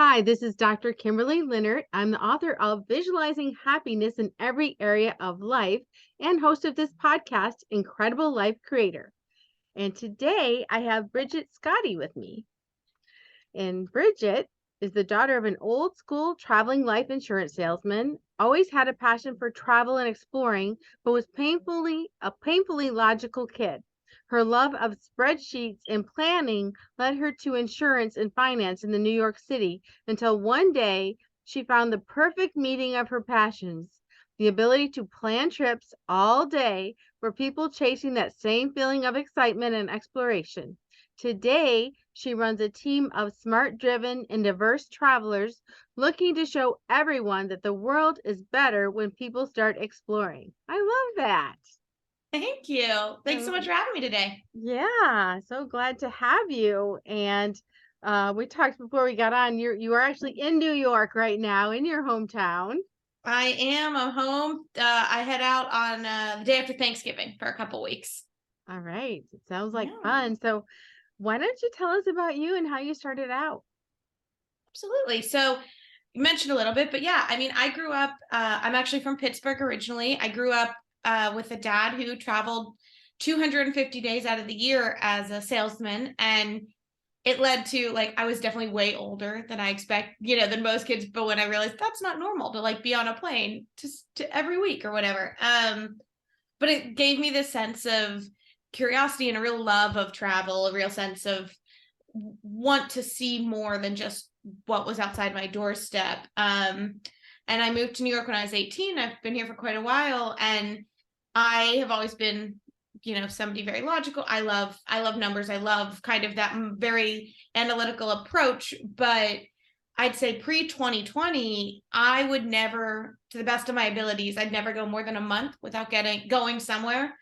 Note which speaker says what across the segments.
Speaker 1: Hi, this is Dr. Kimberley Linert. I'm the author of Visualizing Happiness in Every Area of Life and host of this podcast, Incredible Life Creator. And today I have Bridget Scotti with me. And Bridget is the daughter of an old school traveling life insurance salesman, always had a passion for travel and exploring, but was painfully logical kid. Her love of spreadsheets and planning led her to insurance and finance in the New York City until one day she found the perfect meeting of her passions, the ability to plan trips all day for people chasing that same feeling of excitement and exploration. Today, she runs a team of smart, driven, and diverse travelers looking to show everyone that the world is better when people start exploring. I love that.
Speaker 2: Thank you. Thanks so much
Speaker 1: Um,
Speaker 2: for having me today.
Speaker 1: yeah, so glad to have you. And we talked before we got on. You are actually in New York right now, in your hometown.
Speaker 2: I'm home. I head out on the day after Thanksgiving for a couple weeks.
Speaker 1: All right, it sounds like
Speaker 2: Yeah,
Speaker 1: fun. So, why don't you tell us about you and how you started out?
Speaker 2: absolutely. So you mentioned a little bit, but yeah, I mean, I grew up, I'm actually from Pittsburgh originally. I grew up with a dad who traveled 250 days out of the year as a salesman. And it led to like, I was definitely way older than I expect, than most kids. But when I realized that's not normal to like be on a plane to every week or whatever. But it gave me this sense of curiosity and a real love of travel, a real sense of want to see more than just what was outside my doorstep. And I moved to New York when I was 18. I've been here for quite a while, and I have always been, somebody very logical. I love numbers. I love kind of that very analytical approach. But I'd say pre 2020, I would never, to the best of my abilities, I'd never go more than a month without going somewhere,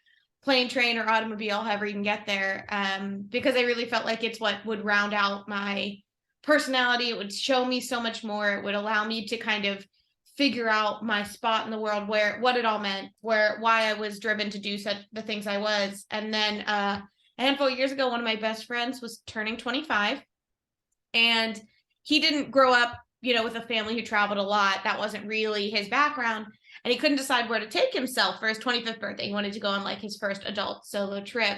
Speaker 2: plane, train, or automobile, however you can get there, because I really felt like it's what would round out my personality. It would show me so much more. It would allow me to kind of figure out my spot in the world, where what it all meant, why I was driven to do such the things I was. And then a handful of years ago, one of my best friends was turning 25, and he didn't grow up, with a family who traveled a lot. That wasn't really his background. And he couldn't decide where to take himself for his 25th birthday. He wanted to go on like his first adult solo trip.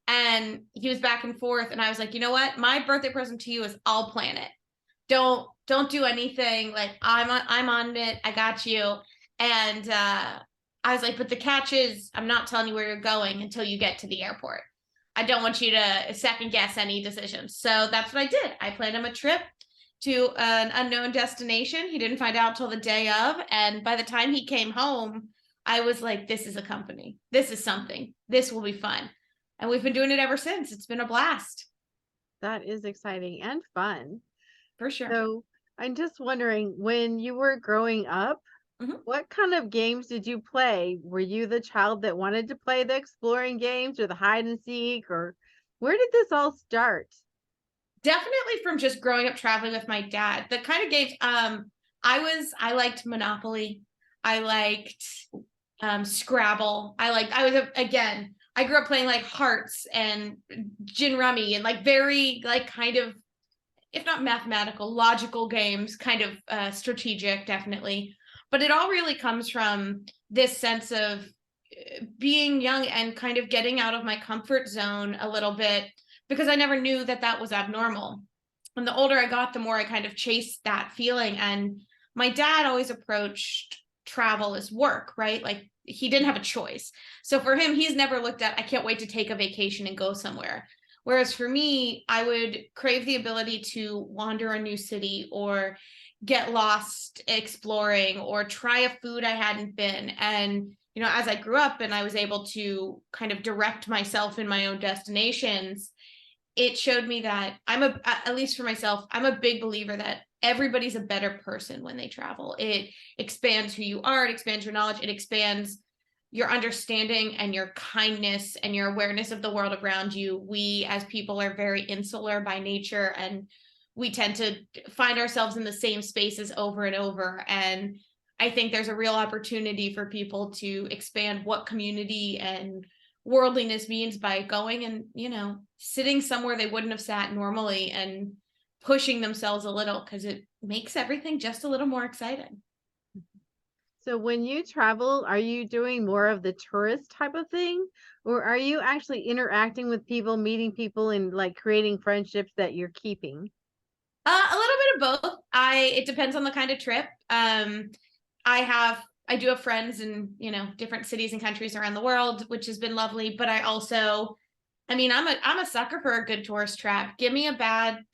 Speaker 2: And he was back and forth. And I was like, you know what? My birthday present to you is I'll plan it. Don't do anything. Like I'm on it. I got you. And I was like, but the catch is I'm not telling you where you're going until you get to the airport. I don't want you to second guess any decisions. So that's what I did. I planned him a trip to an unknown destination. He didn't find out till the day of. And by the time he came home, I was like, this is a company. This is something. This will be fun. And we've been doing it ever since. It's been a blast.
Speaker 1: That is exciting and fun.
Speaker 2: For sure.
Speaker 1: So I'm just wondering, when you were growing up,
Speaker 2: Mhm.
Speaker 1: what kind of games did you play? Were you the child that wanted to play the exploring games or the hide and seek, or where did this all start?
Speaker 2: Definitely from just growing up traveling with my dad. The kind of games I liked Monopoly. I liked Scrabble. Again, I grew up playing like Hearts and Gin Rummy and like very like kind of, if not mathematical, logical games, kind of strategic, definitely. But it all really comes from this sense of being young and kind of getting out of my comfort zone a little bit, because I never knew that that was abnormal. And the older I got, the more I kind of chased that feeling. And my dad always approached travel as work, right? Like he didn't have a choice. So for him, he's never looked at, I can't wait to take a vacation and go somewhere. Whereas for me, I would crave the ability to wander a new city or get lost exploring or try a food I hadn't been. And, as I grew up and I was able to kind of direct myself in my own destinations, it showed me that at least for myself, I'm a big believer that everybody's a better person when they travel. It expands who you are, it expands your knowledge, it expands your understanding and your kindness and your awareness of the world around you. We as people are very insular by nature, and we tend to find ourselves in the same spaces over and over. And I think there's a real opportunity for people to expand what community and worldliness means by going and, sitting somewhere they wouldn't have sat normally and pushing themselves a little because it makes everything just a little more exciting.
Speaker 1: So when you travel, are you doing more of the tourist type of thing, or are you actually interacting with people, meeting people, and like creating friendships that you're keeping?
Speaker 2: A little bit of both. It depends on the kind of trip. I do have friends in, different cities and countries around the world, which has been lovely. But I'm a sucker for a good tourist trap. Give me a bad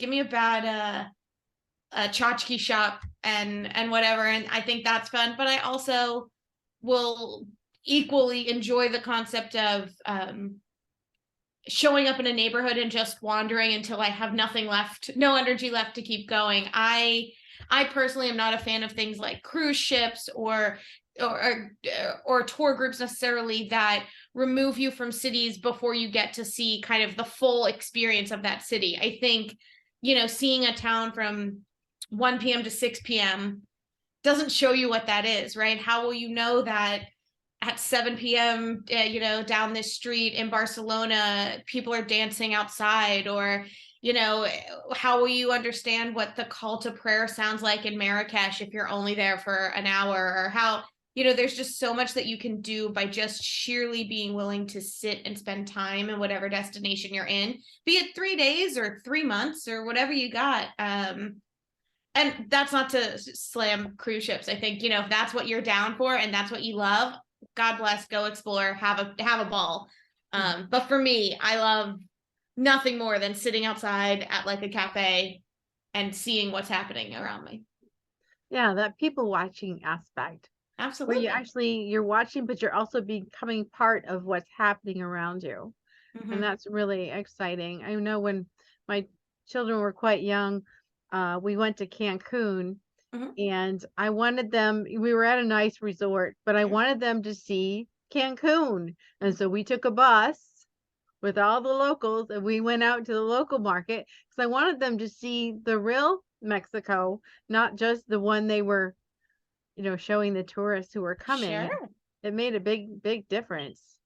Speaker 2: tchotchke shop and whatever, and I think that's fun. But I also will equally enjoy the concept of showing up in a neighborhood and just wandering until I have nothing left, no energy left to keep going. I personally am not a fan of things like cruise ships or tour groups necessarily that remove you from cities before you get to see kind of the full experience of that city. I think, seeing a town from 1 p.m. to 6 p.m. doesn't show you what that is, right? How will you know that at 7 p.m., down this street in Barcelona, people are dancing outside? Or, how will you understand what the call to prayer sounds like in Marrakesh if you're only there for an hour? Or how, there's just so much that you can do by just sheerly being willing to sit and spend time in whatever destination you're in, be it 3 days or 3 months or whatever you got. And that's not to slam cruise ships. I think, if that's what you're down for and that's what you love, God bless, go explore, have a ball. But for me, I love nothing more than sitting outside at like a cafe and seeing what's happening around me.
Speaker 1: Yeah, that people watching aspect where
Speaker 2: Absolutely.
Speaker 1: you're watching, but you're also becoming part of what's happening around you. And
Speaker 2: Mm-hmm.
Speaker 1: that's really exciting. I know when my children were quite young, we went to Cancun,
Speaker 2: Mm-hmm.
Speaker 1: and I wanted them, we were at a nice resort, but I
Speaker 2: Sure.
Speaker 1: wanted them to see Cancun. And so we took a bus with all the locals and we went out to the local market because I wanted them to see the real Mexico, not just the one they were, showing the tourists who were coming. And
Speaker 2: Sure.
Speaker 1: it made a big difference,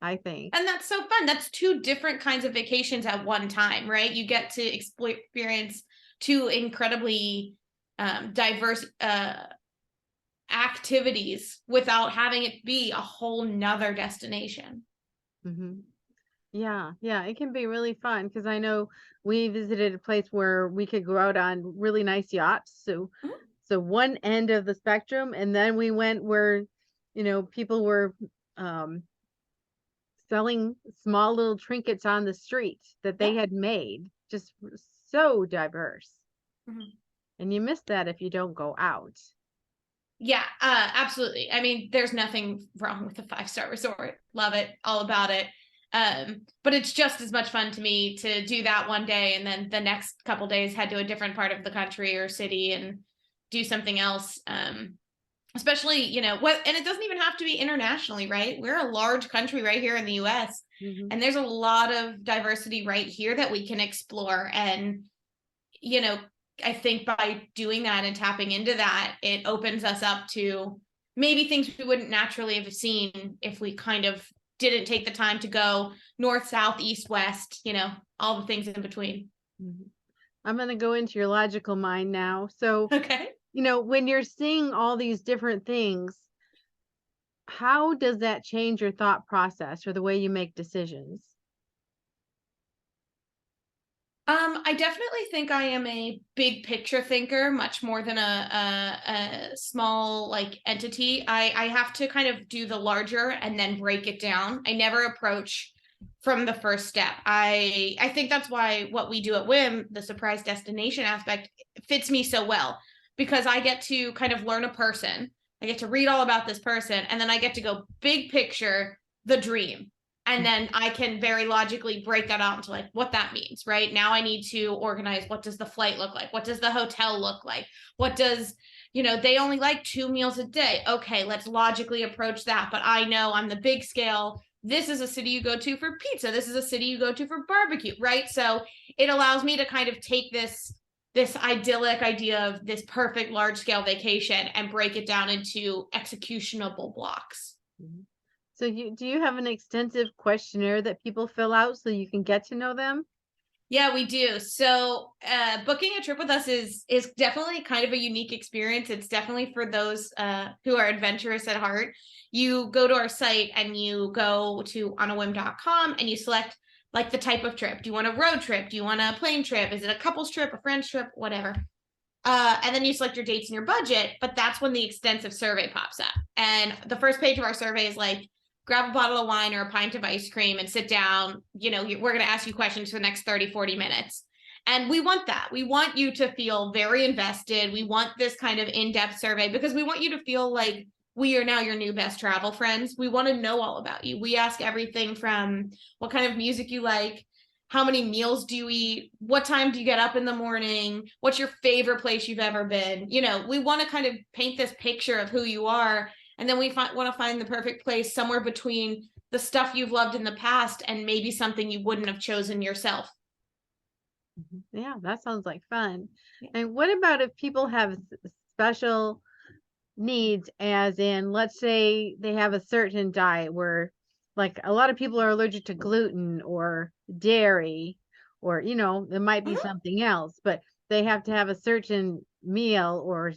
Speaker 1: I think.
Speaker 2: And that's so fun. That's two different kinds of vacations at one time, right? You get to experience two incredibly diverse activities without having it be a whole nother destination.
Speaker 1: Hmm. Yeah, it can be really fun because I know we visited a place where we could go out on really nice yachts.
Speaker 2: Mhm.
Speaker 1: So one end of the spectrum, and then we went where, people were um selling small little trinkets on the street that
Speaker 2: Yeah.
Speaker 1: they had made. Just so diverse.
Speaker 2: Mhm.
Speaker 1: And you miss that if you don't go out.
Speaker 2: Yeah, absolutely. I mean, there's nothing wrong with a 5-star resort. Love it, all about it. But it's just as much fun to me to do that one day and then the next couple days head to a different part of the country or city and do something else. Especially, and it doesn't even have to be internationally, right? We're a large country right here in the US,
Speaker 1: Hmm.
Speaker 2: and there's a lot of diversity right here that we can explore. And, you know, I think by doing that and tapping into that, it opens us up to maybe things we wouldn't naturally have seen if we kind of didn't take the time to go north, south, east, west, all the things in between.
Speaker 1: Hmm. I'm going to go into your logical mind now. So,
Speaker 2: Okay.
Speaker 1: when you're seeing all these different things, how does that change your thought process or the way you make decisions?
Speaker 2: I definitely think I am a big picture thinker, much more than a small like entity. I have to kind of do the larger and then break it down. I never approach from the first step. I think that's why what we do at Whim, the surprise destination aspect, fits me so well because I get to kind of learn a person. I get to read all about this person, and then I get to go big picture, the dream. And then I can very logically break that out into like what that means, right? Now I need to organize, what does the flight look like? What does the hotel look like? What does, they only like 2 meals a day. Okay, let's logically approach that. But I know on the big scale, this is a city you go to for pizza. This is a city you go to for barbecue, right? So it allows me to kind of take this idyllic idea of this perfect large scale vacation and break it down into executionable blocks.
Speaker 1: Mhm. So do you have an extensive questionnaire that people fill out so you can get to know them?
Speaker 2: Yeah, we do. So, booking a trip with us is definitely kind of a unique experience. It's definitely for those who are adventurous at heart. You go to our site and you go to onawhim.com and you select like the type of trip. Do you want a road trip? Do you want a plane trip? Is it a couples trip, a friends trip, whatever? And then you select your dates and your budget, but that's when the extensive survey pops up. And the first page of our survey is like, grab a bottle of wine or a pint of ice cream and sit down. We're going to ask you questions for the next 30, 40 minutes. And we want that. We want you to feel very invested. We want this kind of in-depth survey because we want you to feel like we are now your new best travel friends. We want to know all about you. We ask everything from what kind of music you like, how many meals do you eat, what time do you get up in the morning, what's your favorite place you've ever been. We want to kind of paint this picture of who you are, and then we want to find the perfect place somewhere between the stuff you've loved in the past and maybe something you wouldn't have chosen yourself.
Speaker 1: Yeah, that sounds like fun.
Speaker 2: Yeah.
Speaker 1: And what about if people have special needs, as in, let's say they have a certain diet where, like, a lot of people are allergic to gluten or dairy, or, it might be
Speaker 2: Mhm.
Speaker 1: something else, but they have to have a certain meal, or,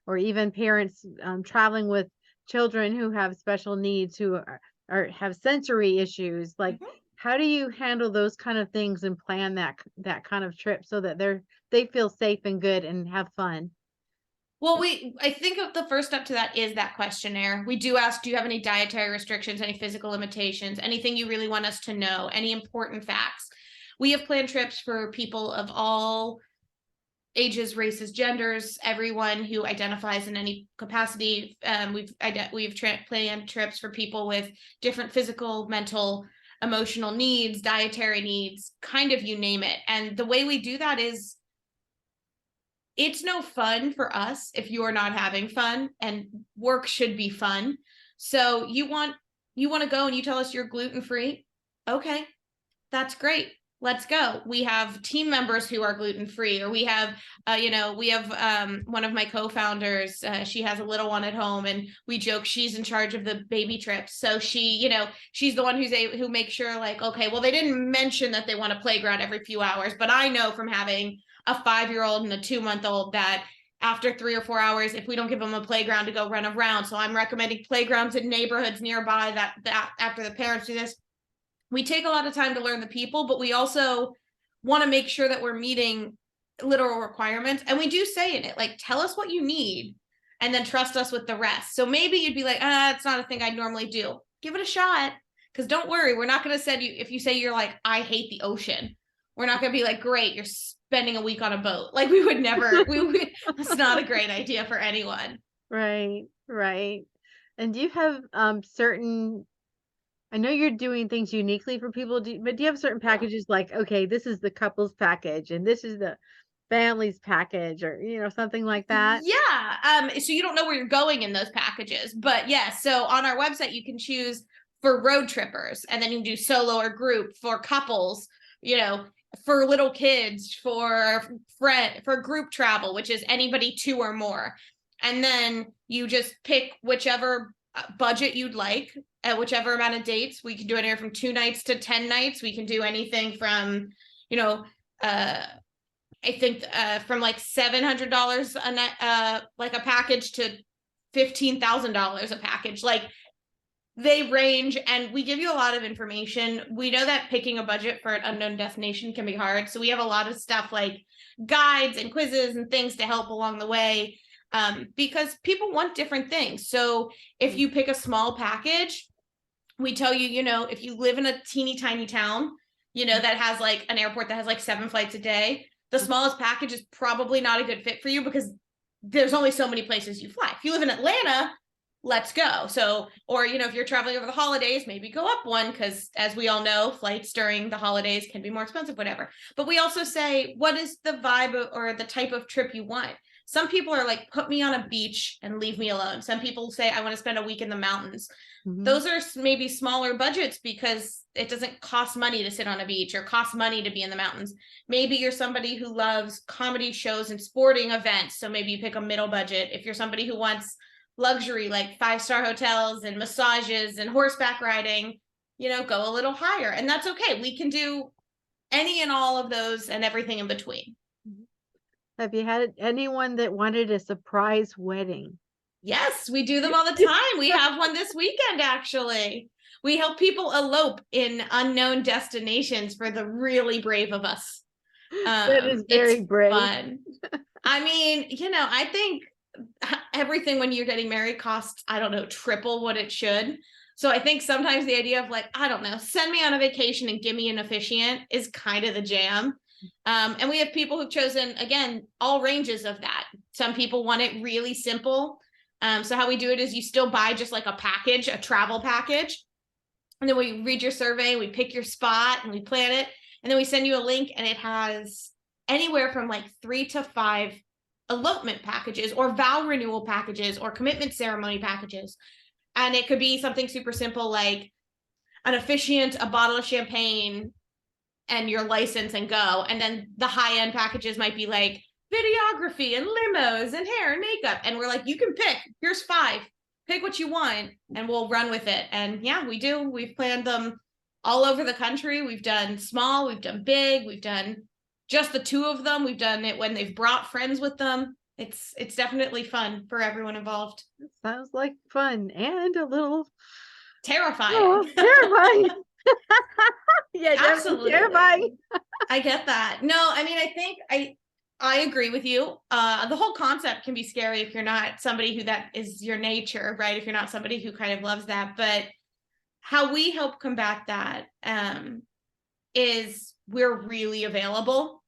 Speaker 1: or even parents traveling with children who have special needs, who are have sensory issues. Like,
Speaker 2: Mhm.
Speaker 1: how do you handle those kind of things and plan that kind of trip so that they feel safe and good and have fun?
Speaker 2: Well, I think of the first step to that is that questionnaire. We do ask, do you have any dietary restrictions, any physical limitations, anything you really want us to know, any important facts? We have planned trips for people of all ages, races, genders, everyone who identifies in any capacity. Planned trips for people with different physical, mental, emotional needs, dietary needs, kind of you name it. And the way we do that is it's no fun for us if you are not having fun, and work should be fun. So you want to go and you tell us you're gluten free. Okay, that's great. Let's go. We have team members who are gluten free, or we have one of my co-founders. She has a little one at home, and we joke she's in charge of the baby trips. So she's the one who makes sure, like, okay, well, they didn't mention that they want a playground every few hours, but I know from having a 5-year-old and a 2-month-old that after 3 or 4 hours, if we don't give them a playground to go run around, so I'm recommending playgrounds in neighborhoods nearby that after the parents do this. We take a lot of time to learn the people, but we also want to make sure that we're meeting literal requirements. And we do say in it, like, tell us what you need and then trust us with the rest. So maybe you'd be like, it's not a thing I'd normally do. Give it a shot. Because don't worry, we're not going to send you, if you say you're like, I hate the ocean, we're not going to be like, great, you're spending a week on a boat. Like, we would never, that's not a great idea for anyone.
Speaker 1: Right, right. And do you have certain, I know you're doing things uniquely for people, but do you have certain
Speaker 2: Yeah.
Speaker 1: packages, like, okay, this is the couples package and this is the families package, or something like that?
Speaker 2: Yeah. So you don't know where you're going in those packages, but yeah. So on our website, you can choose for road trippers, and then you can do solo or group, for couples, you know, for little kids, for group travel, which is anybody 2 or more. And then you just pick whichever budget you'd like at whichever amount of dates. We can do anywhere from 2 nights to 10 nights. We can do anything from, you know, uh I think from like $700 a night, like a package, to $15,000 a package. Like, they range, and we give you a lot of information. We know that picking a budget for an unknown destination can be hard, so we have a lot of stuff like guides and quizzes and things to help along the way, because people want different things. So if you pick a small package, we tell you, if you live in a teeny tiny town, that has like an airport that has like 7 flights a day, the smallest package is probably not a good fit for you because there's only so many places you fly. If you live in Atlanta, let's go. So, or, if you're traveling over the holidays, maybe go up one, because as we all know, flights during the holidays can be more expensive, whatever. But we also say, what is the vibe or the type of trip you want? Some people are like, put me on a beach and leave me alone. Some people say, I want to spend a week in the mountains.
Speaker 1: Hmm.
Speaker 2: Those are maybe smaller budgets because it doesn't cost money to sit on a beach or cost money to be in the mountains. Maybe you're somebody who loves comedy shows and sporting events, so maybe you pick a middle budget. If you're somebody who wants luxury, like 5-star hotels and massages and horseback riding, go a little higher. And that's okay. We can do any and all of those and everything in between.
Speaker 1: Have you had anyone that wanted a surprise wedding?
Speaker 2: Yes, we do them all the time. We have one this weekend, actually. We help people elope in unknown destinations for the really brave of us.
Speaker 1: That is very
Speaker 2: It's
Speaker 1: brave.
Speaker 2: fun. I mean, I think everything when you're getting married costs, I don't know, triple what it should. So I think sometimes the idea of like, I don't know, send me on a vacation and give me an officiant is kind of the jam. And we have people who've chosen, again, all ranges of that. Some people want it really simple. So how we do it is you still buy just like a package, a travel package. And then we read your survey, we pick your spot and we plan it. And then we send you a link and it has anywhere from like 3 to 5 elopement packages or vow renewal packages or commitment ceremony packages. And it could be something super simple like an officiant, a bottle of champagne, and your license and go. And then the high end packages might be like videography and limos and hair and makeup. And we're like, you can pick, here's 5, pick what you want and we'll run with it. And yeah, we do. We've planned them all over the country. We've done small, we've done big, we've done just the 2 of them. We've done it when they've brought friends with them. It's definitely fun for everyone involved.
Speaker 1: Sounds like fun and a little
Speaker 2: terrifying.
Speaker 1: Terrifying. Yeah,
Speaker 2: Absolutely
Speaker 1: terrifying.
Speaker 2: I get that. No, I mean, I think I agree with you. The whole concept can be scary if you're not somebody who that is your nature, right? If you're not somebody who kind of loves that. But how we help combat that is we're really available.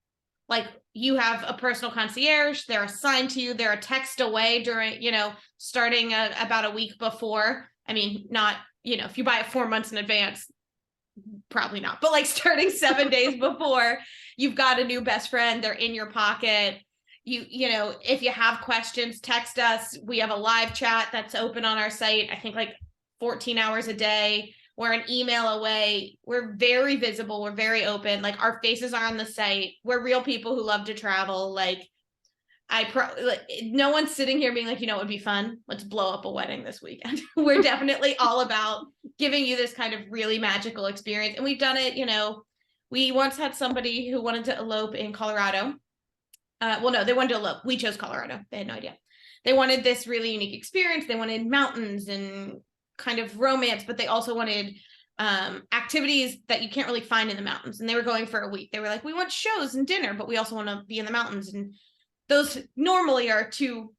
Speaker 2: Like you have a personal concierge, they're assigned to you, they're a text away during, starting about a week before. I mean, not, if you buy it 4 months in advance, probably not, but like starting 7 days before, you've got a new best friend, they're in your pocket. If you have questions, text us. We have a live chat that's open on our site, I think like 14 hours a day. We're an email away. We're very visible. We're very open. Like our faces are on the site. We're real people who love to travel. Like no one's sitting here being like, it would be fun. Let's blow up a wedding this weekend. We're definitely all about giving you this kind of really magical experience. And we've done it, we once had somebody who wanted to elope in Colorado. Well, no, they wanted to elope. We chose Colorado. They had no idea. They wanted this really unique experience. They wanted mountains and kind of romance, but they also wanted activities that you can't really find in the mountains. And they were going for a week. They were like, we want shows and dinner, but we also want to be in the mountains. And those normally are 2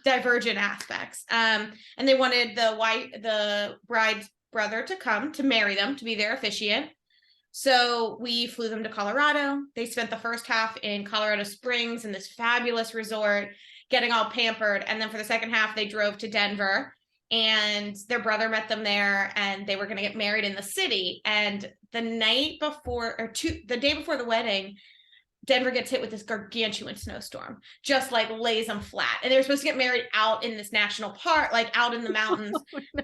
Speaker 2: divergent aspects. And they wanted the bride's brother to come to marry them, to be their officiant. So we flew them to Colorado. They spent the first half in Colorado Springs in this fabulous resort, getting all pampered. And then for the second half, they drove to Denver. And their brother met them there and they were going to get married in the city. And the night before the day before the wedding, Denver gets hit with this gargantuan snowstorm, just like lays them flat. And they were supposed to get married out in this national park, like out in the mountains.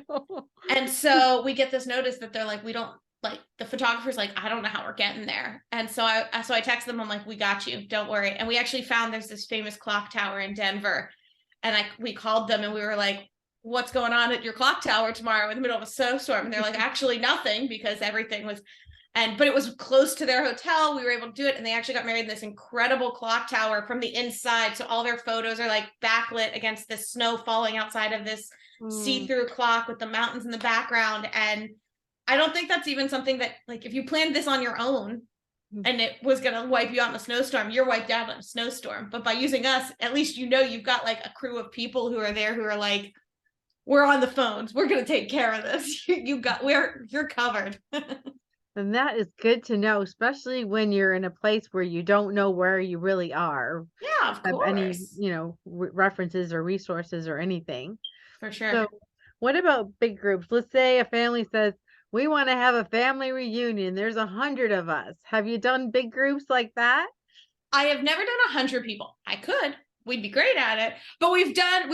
Speaker 1: Oh, no.
Speaker 2: And so we get this notice that they're like, we don't, like the photographer's like, I don't know how we're getting there. And so I text them, I'm like, we got you, don't worry. And we actually found there's this famous clock tower in Denver. And we called them and we were like, what's going on at your clock tower tomorrow in the middle of a snowstorm? And they're like, actually nothing, because everything was, but it was close to their hotel. We were able to do it. And they actually got married in this incredible clock tower from the inside. So all their photos are like backlit against the snow falling outside of this see-through clock with the mountains in the background. And I don't think that's even something that, like, if you planned this on your own and it was going to wipe you out in a snowstorm, you're wiped out in a snowstorm. But by using us, at least you've got like a crew of people who are there who are like, we're on the phones. We're going to take care of this. You're covered.
Speaker 1: And that is good to know, especially when you're in a place where you don't know where you really are.
Speaker 2: Yeah, of course.
Speaker 1: Any, references or resources or anything.
Speaker 2: For sure.
Speaker 1: So what about big groups? Let's say a family says, we want to have a family reunion. There's 100 of us. Have you done big groups like that?
Speaker 2: I have never done 100 people. I could. We'd be great at it. But we've done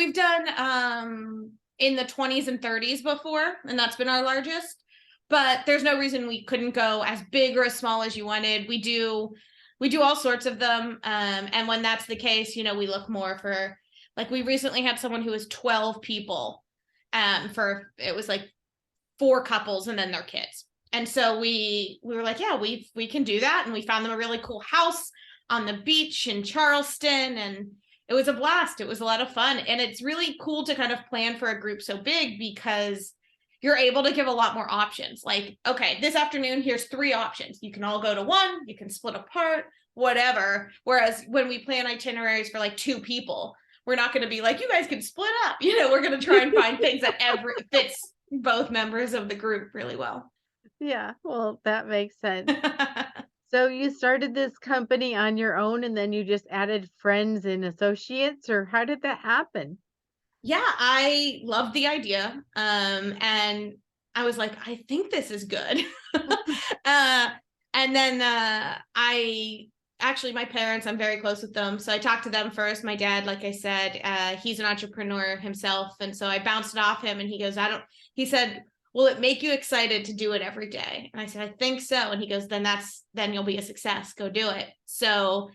Speaker 2: in the 20s and 30s before, and that's been our largest. But there's no reason we couldn't go as big or as small as you wanted. We do all sorts of them. And when that's the case, we look more for, like, we recently had someone who was 12 people. It was like 4 couples and then their kids. And so we were like, yeah, we can do that. And we found them a really cool house on the beach in Charleston. And it was a blast. It was a lot of fun. And it's really cool to kind of plan for a group so big because you're able to give a lot more options. Like, okay, this afternoon, here's 3 options. You can all go to one, you can split apart, whatever. Whereas when we plan itineraries for like 2 people, we're not going to be like, you guys can split up. We're going to try and find things that fits both members of the group really well.
Speaker 1: Yeah, well, that makes sense. So you started this company on your own and then you just added friends and associates, or how did that happen?
Speaker 2: Yeah, I loved the idea. And I was like, I think this is good. uh, and then my parents, I'm very close with them. So I talked to them first. My dad, like I said, he's an entrepreneur himself. And so I bounced it off him and he goes, he said, will it make you excited to do it every day? And I said, I think so. And he goes, then you'll be a success. Go do it. So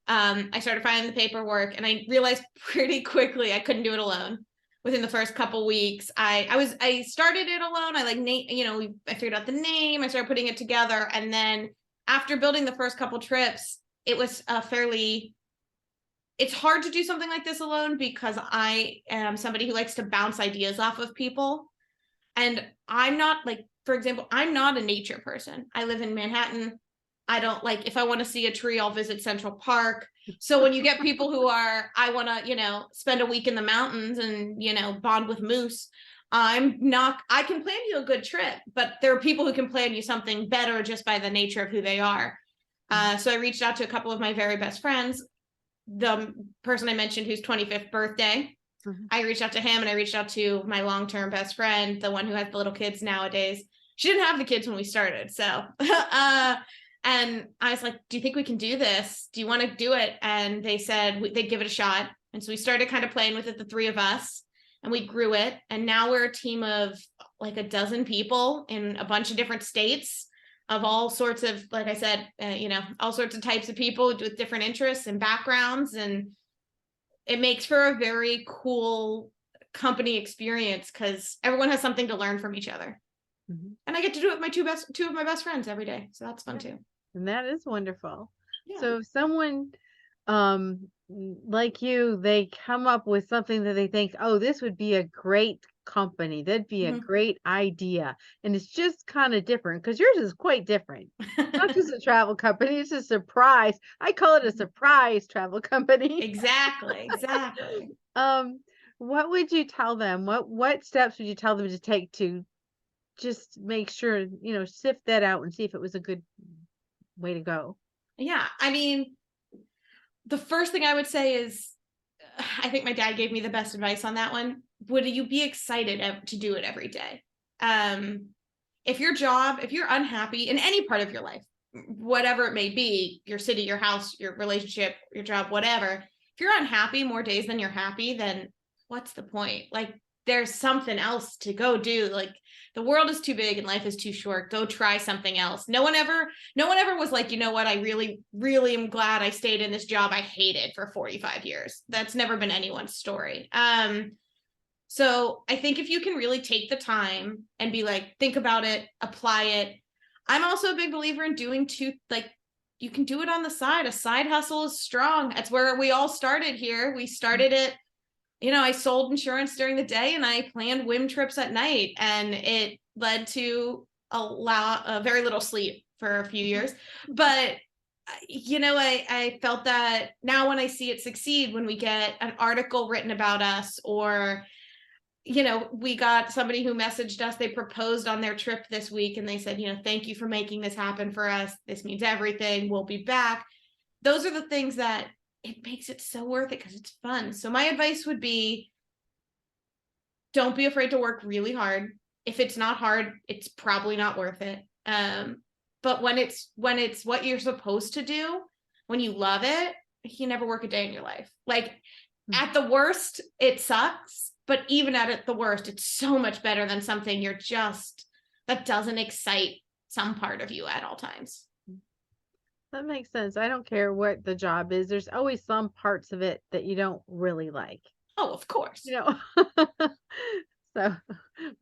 Speaker 2: I started finding the paperwork and I realized pretty quickly I couldn't do it alone. Within the first couple weeks, I started it alone. I figured out the name, I started putting it together. And then after building the first couple trips, it was it's hard to do something like this alone because I am somebody who likes to bounce ideas off of people. And I'm not like, for example, I'm not a nature person. I live in Manhattan. I don't like, if I want to see a tree, I'll visit Central Park. So when you get people who are, I want to, spend a week in the mountains and, bond with moose, I can plan you a good trip, but there are people who can plan you something better just by the nature of who they are. So I reached out to a couple of my very best friends. The person I mentioned whose 25th birthday, I reached out to him, and I reached out to my long-term best friend, the one who has the little kids nowadays. She didn't have the kids when we started. So, and I was like, do you think we can do this? Do you want to do it? And they said they'd give it a shot. And so we started kind of playing with it, the 3 of us, and we grew it. And now we're a team of like a dozen people in a bunch of different states of all sorts of, like I said, all sorts of types of people with different interests and backgrounds. And it makes for a very cool company experience because everyone has something to learn from each other. Mm-hmm. And I get to do it with two of my best friends every day. So that's fun too.
Speaker 1: And that is wonderful. Yeah. So if someone like you, they come up with something that they think, oh, this would be a great company. That'd be a great idea. And it's just kind of different because yours is quite different. Not just a travel company, it's a surprise. I call it a surprise travel company.
Speaker 2: Exactly.
Speaker 1: What would you tell them? What steps would you tell them to take to just make sure, sift that out and see if it was a good way to go?
Speaker 2: Yeah. I mean, the first thing I would say is, I think my dad gave me the best advice on that one. Would you be excited to do it every day? If you're unhappy in any part of your life, whatever it may be, your city, your house, your relationship, your job, whatever, if you're unhappy more days than you're happy, then what's the point? Like, there's something else to go do. Like, the world is too big and life is too short. Go try something else. No one ever was like, you know what? I really, really am glad I stayed in this job I hated for 45 years. That's never been anyone's story. So I think if you can really take the time and be like, think about it, apply it. I'm also a big believer in doing you can do it on the side. A side hustle is strong. That's where we all started here. We started it. I sold insurance during the day and I planned whim trips at night, and it led to a very little sleep for a few years. But, I felt that now when I see it succeed, when we get an article written about us, or, we got somebody who messaged us, they proposed on their trip this week and they said, thank you for making this happen for us. This means everything. We'll be back. Those are the things that it makes it so worth it because it's fun. So my advice would be, don't be afraid to work really hard. If it's not hard, it's probably not worth it. But when it's what you're supposed to do, when you love it, you never work a day in your life. Like, at the worst, it sucks. But even at the worst, it's so much better than something that doesn't excite some part of you at all times.
Speaker 1: That makes sense. I don't care what the job is. There's always some parts of it that you don't really like.
Speaker 2: Oh, of course.
Speaker 1: So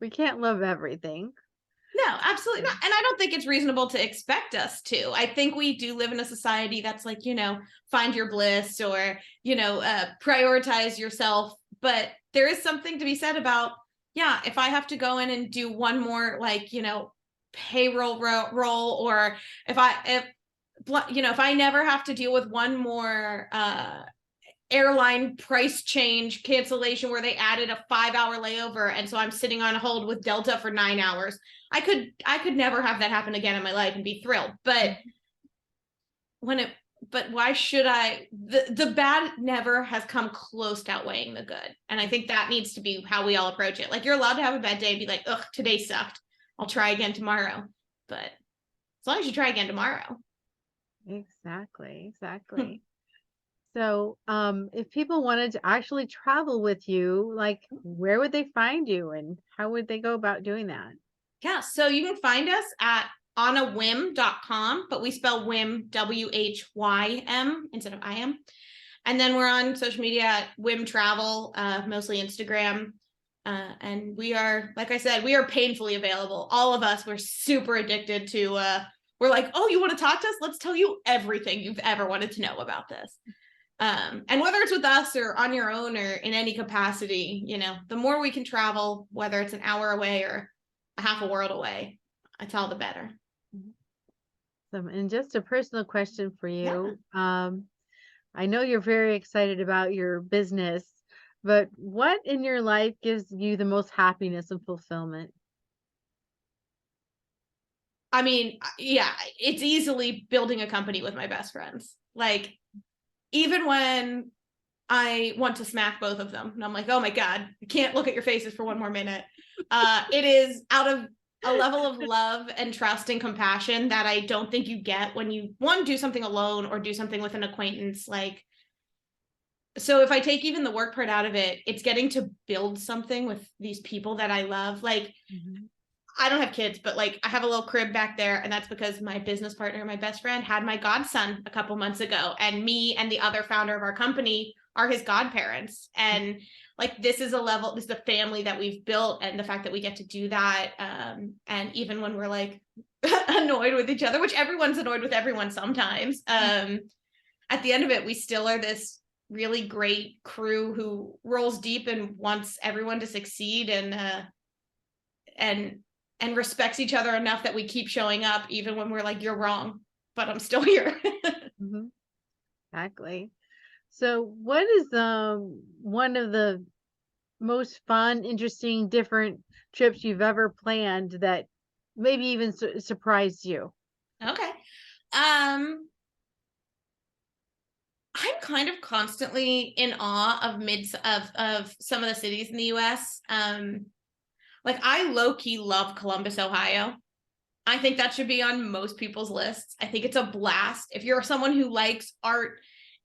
Speaker 1: we can't love everything.
Speaker 2: No, absolutely not. And I don't think it's reasonable to expect us to. I think we do live in a society that's like, find your bliss or, prioritize yourself. But there is something to be said about, yeah, if I have to go in and do one more, like, payroll role, or if I never have to deal with one more airline price change cancellation where they added a 5-hour layover, and so I'm sitting on hold with Delta for 9 hours. I could never have that happen again in my life and be thrilled. But why should I? The bad never has come close to outweighing the good. And I think that needs to be how we all approach it. Like, you're allowed to have a bad day and be like, ugh, today sucked, I'll try again tomorrow. But as long as you try again tomorrow.
Speaker 1: Exactly. So, if people wanted to actually travel with you, like, where would they find you and how would they go about doing that?
Speaker 2: Yeah, so you can find us at onawhim.com, but we spell whim WHYM instead of IM. And then we're on social media at Whim Travel, mostly Instagram. And we are, like I said, we are painfully available. All of us, we're super addicted to, we're like, oh, you want to talk to us? Let's tell you everything you've ever wanted to know about this. And whether it's with us or on your own or in any capacity, the more we can travel, whether it's an hour away or a half a world away, it's all the better.
Speaker 1: And just a personal question for you. Yeah. I know you're very excited about your business, but what in your life gives you the most happiness and fulfillment?
Speaker 2: I mean, yeah, it's easily building a company with my best friends. Like, even when I want to smack both of them and I'm like, oh my God, I can't look at your faces for one more minute. It is out of a level of love and trust and compassion that I don't think you get when you, one, do something alone or do something with an acquaintance. Like, so if I take even the work part out of it, it's getting to build something with these people that I love. Like, I don't have kids, but like, I have a little crib back there, and that's because my business partner, my best friend, had my godson a couple months ago, and me and the other founder of our company are his godparents. And like, this is the family that we've built, and the fact that we get to do that. And even when we're like annoyed with each other, which everyone's annoyed with everyone sometimes, at the end of it, we still are this really great crew who rolls deep and wants everyone to succeed, and respects each other enough that we keep showing up even when we're like, you're wrong, but I'm still here.
Speaker 1: Exactly. So what is one of the most fun, interesting, different trips you've ever planned that maybe even surprised you?
Speaker 2: Okay. I'm kind of constantly in awe of some of the cities in the US. Like, I low-key love Columbus, Ohio. I think that should be on most people's lists. I think it's a blast. If you're someone who likes art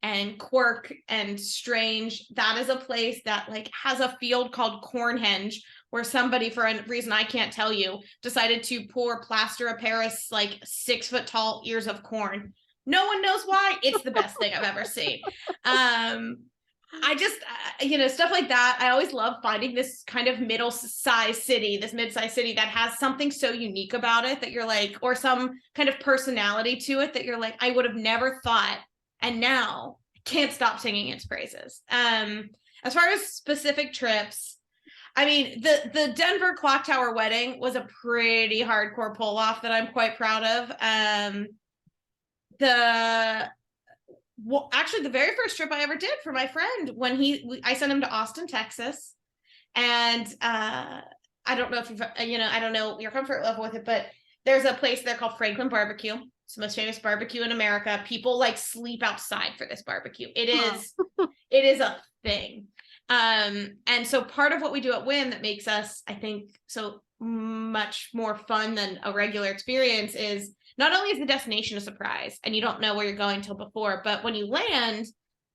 Speaker 2: and quirk and strange, that is a place that like has a field called Cornhenge, where somebody, for a reason I can't tell you, decided to pour plaster of Paris like 6-foot tall ears of corn. No one knows why. It's the best thing I've ever seen. I just, stuff like that. I always love finding this kind of mid-sized city that has something so unique about it that you're like, or some kind of personality to it that you're like, I would have never thought. And now I can't stop singing its praises. As far as specific trips, I mean, the Denver clock tower wedding was a pretty hardcore pull off that I'm quite proud of. Actually, the very first trip I ever did for my friend, when I sent him to Austin, Texas, and I don't know if you've, I don't know your comfort level with it, but there's a place there called Franklin Barbecue. It's the most famous barbecue in America. People like sleep outside for this barbecue. It is a thing. And so part of what we do at Whim that makes us, I think, so much more fun than a regular experience is not only is the destination a surprise and you don't know where you're going till before, but when you land,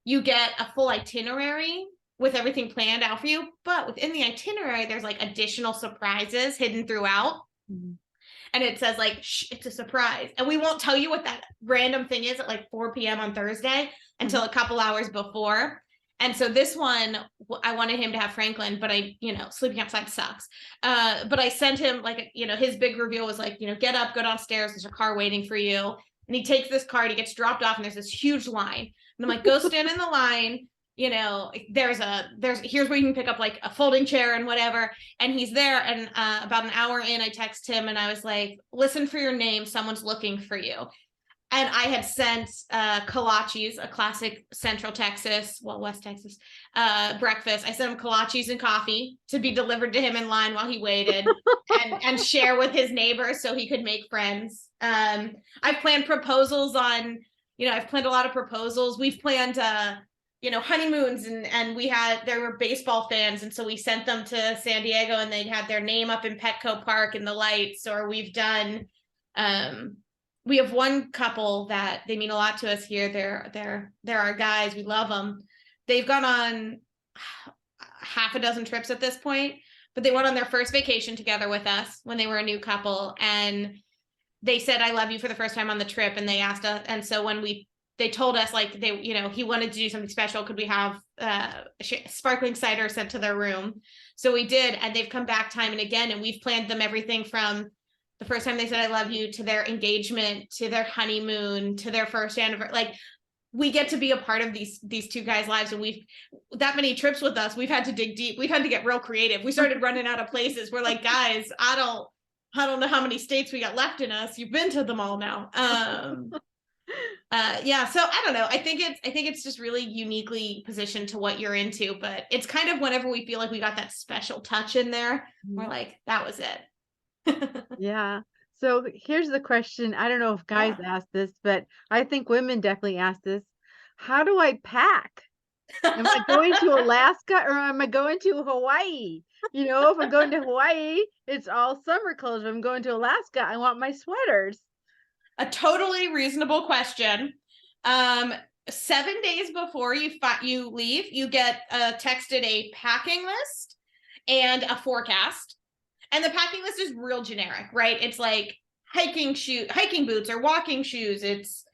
Speaker 2: you get a full itinerary with everything planned out for you. But within the itinerary, there's like additional surprises hidden throughout. And it says like, shh, it's a surprise. And we won't tell you what that random thing is at like 4 p.m. on Thursday until a couple hours before. And so this one, I wanted him to have Franklin, but sleeping outside sucks. But I sent him like, his big reveal was like, get up, go downstairs. There's a car waiting for you. And he takes this card, he gets dropped off, and there's this huge line. And I'm like, go stand in the line. Here's where you can pick up like a folding chair and whatever. And he's there. And about an hour in, I text him and I was like, listen for your name. Someone's looking for you. And I had sent kolaches, a classic Central Texas, West Texas breakfast. I sent him kolaches and coffee to be delivered to him in line while he waited and share with his neighbors so he could make friends. I've planned proposals I've planned a lot of proposals. We've planned, honeymoons and there were baseball fans. And so we sent them to San Diego and they had their name up in Petco Park in the lights. Or we've done, we have one couple that they mean a lot to us here. They're our guys. We love them. They've gone on half a dozen trips at this point, but they went on their first vacation together with us when they were a new couple. And they said, I love you for the first time on the trip. And they asked us. And so when they told us like he wanted to do something special. Could we have sparkling cider sent to their room? So we did. And they've come back time and again. And we've planned them everything from the first time they said, I love you, to their engagement, to their honeymoon, to their first anniversary. Like, we get to be a part of these two guys' lives. And we've that many trips with us, we've had to dig deep. We've had to get real creative. We started running out of places. We're like, guys, I don't know how many states we got left in us. You've been to them all now. Yeah. So I don't know. I think it's just really uniquely positioned to what you're into, but it's kind of whenever we feel like we got that special touch in there, we're like, that was it.
Speaker 1: Yeah. So here's the question. I don't know if guys ask this, but I think women definitely ask this. How do I pack? Am I going to Alaska or am I going to Hawaii? If I'm going to Hawaii, it's all summer clothes. If I'm going to Alaska, I want my sweaters.
Speaker 2: A totally reasonable question. 7 days before you leave, you get texted a packing list and a forecast. And the packing list is real generic, right? It's like hiking boots or walking shoes. It's,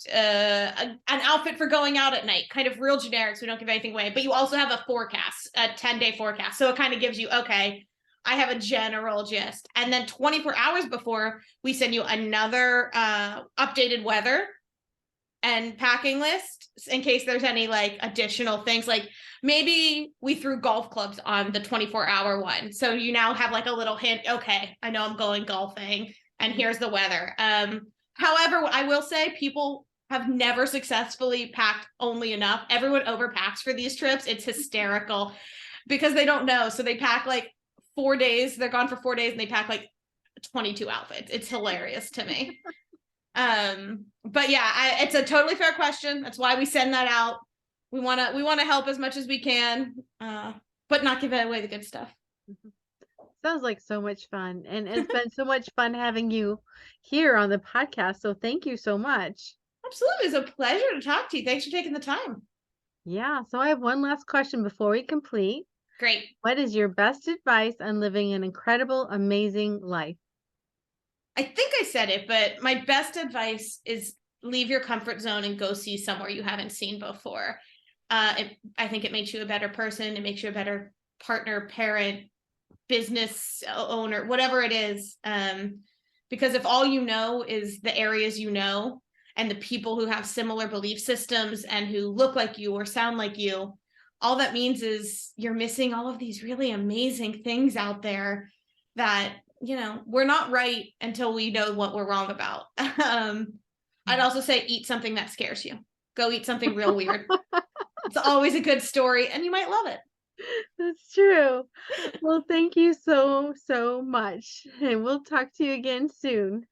Speaker 2: an outfit for going out at night, kind of real generic. So we don't give anything away, but you also have a forecast, a 10-day forecast. So it kind of gives you, okay, I have a general gist. And then 24 hours before, we send you another updated weather and packing list in case there's any like additional things. Like maybe we threw golf clubs on the 24-hour one. So you now have like a little hint. Okay, I know I'm going golfing and here's the weather. However, I will say people have never successfully packed only enough. Everyone overpacks for these trips. It's hysterical because they don't know. So they pack like 4 days. They're gone for 4 days and they pack like 22 outfits. It's hilarious to me. But yeah, it's a totally fair question. That's why we send that out. We want to help as much as we can, but not give away the good stuff.
Speaker 1: Sounds like so much fun. And it's been so much fun having you here on the podcast. So thank you so much.
Speaker 2: Absolutely. It's a pleasure to talk to you. Thanks for taking the time.
Speaker 1: Yeah. So I have one last question before we complete.
Speaker 2: Great.
Speaker 1: What is your best advice on living an incredible, amazing life?
Speaker 2: I think I said it, but my best advice is leave your comfort zone and go see somewhere you haven't seen before. I think it makes you a better person. It makes you a better partner, parent, business owner, whatever it is. Because if all you know is the areas you know and the people who have similar belief systems and who look like you or sound like you, all that means is you're missing all of these really amazing things out there that, we're not right until we know what we're wrong about. I'd also say eat something that scares you. Go eat something real weird. It's always a good story and you might love it.
Speaker 1: That's true. Well, thank you so, so much. And we'll talk to you again soon.